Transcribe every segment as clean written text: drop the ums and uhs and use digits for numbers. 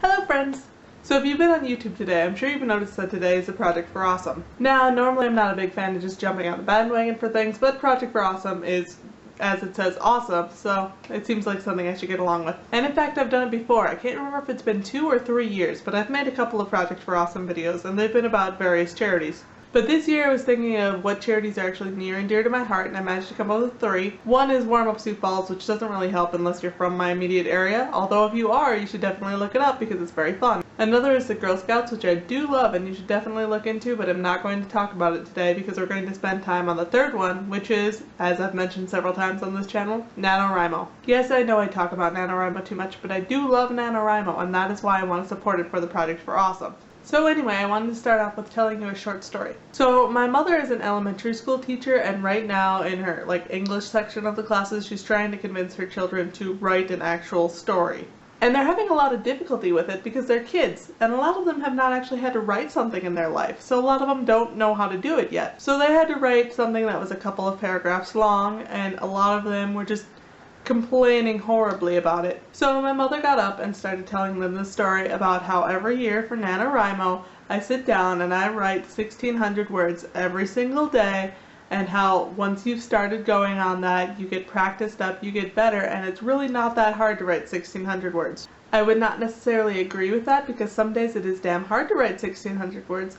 Hello friends! So if you've been on YouTube today, I'm sure you've noticed that today is a Project for Awesome. Now, normally I'm not a big fan of just jumping on the bandwagon for things, but Project for Awesome is, as it says, awesome, so it seems like something I should get along with. And in fact, I've done it before. I can't remember if it's been 2 or 3 years, but I've made a couple of Project for Awesome videos, and they've been about various charities. But this year I was thinking of what charities are actually near and dear to my heart, and I managed to come up with 3. One is Warm Up Sioux Falls, which doesn't really help unless you're from my immediate area, although if you are, you should definitely look it up because it's very fun. Another is the Girl Scouts, which I do love and you should definitely look into, but I'm not going to talk about it today because we're going to spend time on the third one, which is, as I've mentioned several times on this channel, NaNoWriMo. Yes, I know I talk about NaNoWriMo too much, but I do love NaNoWriMo, and that is why I want to support it for the Project for Awesome. So anyway, I wanted to start off with telling you a short story. So my mother is an elementary school teacher, and right now in her English section of the classes, she's trying to convince her children to write an actual story. And they're having a lot of difficulty with it because they're kids, and a lot of them have not actually had to write something in their life, so a lot of them don't know how to do it yet. So they had to write something that was a couple of paragraphs long, and a lot of them were just complaining horribly about it. So my mother got up and started telling them the story about how every year for NaNoWriMo I sit down and I write 1,600 words every single day, and how once you've started going on that, you get practiced up, you get better, and it's really not that hard to write 1,600 words. I would not necessarily agree with that because some days it is damn hard to write 1,600 words,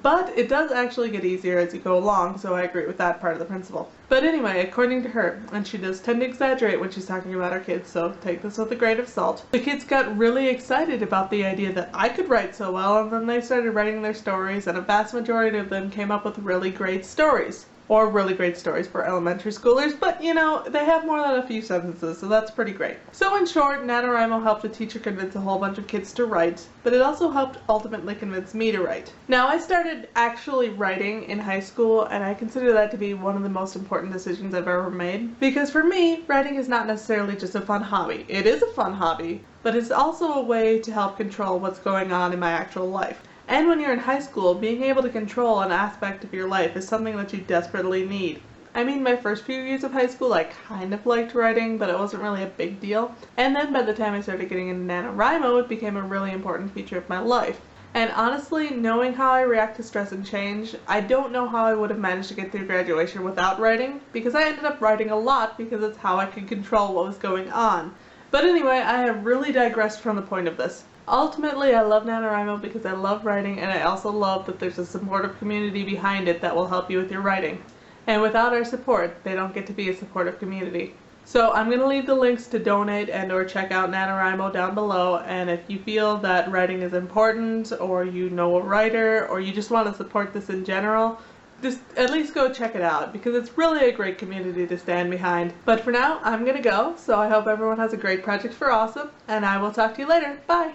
but it does actually get easier as you go along, so I agree with that part of the principle. But anyway, according to her, and she does tend to exaggerate when she's talking about her kids, so take this with a grain of salt, the kids got really excited about the idea that I could write so well, and then they started writing their stories, and a vast majority of them came up with really great stories. Or really great stories for elementary schoolers, but you know, they have more than a few sentences, so that's pretty great. So in short, NaNoWriMo helped a teacher convince a whole bunch of kids to write, but it also helped ultimately convince me to write. Now, I started actually writing in high school, and I consider that to be one of the most important decisions I've ever made, because for me, writing is not necessarily just a fun hobby. It is a fun hobby, but it's also a way to help control what's going on in my actual life. And when you're in high school, being able to control an aspect of your life is something that you desperately need. I mean, my first few years of high school, I kind of liked writing, but it wasn't really a big deal. And then by the time I started getting into NaNoWriMo, it became a really important feature of my life. And honestly, knowing how I react to stress and change, I don't know how I would have managed to get through graduation without writing, because I ended up writing a lot because it's how I could control what was going on. But anyway, I have really digressed from the point of this. Ultimately, I love NaNoWriMo because I love writing, and I also love that there's a supportive community behind it that will help you with your writing. And without our support, they don't get to be a supportive community. So I'm going to leave the links to donate and or check out NaNoWriMo down below, and if you feel that writing is important, or you know a writer, or you just want to support this in general, just at least go check it out, because it's really a great community to stand behind. But for now, I'm gonna go, so I hope everyone has a great Project for Awesome, and I will talk to you later. Bye!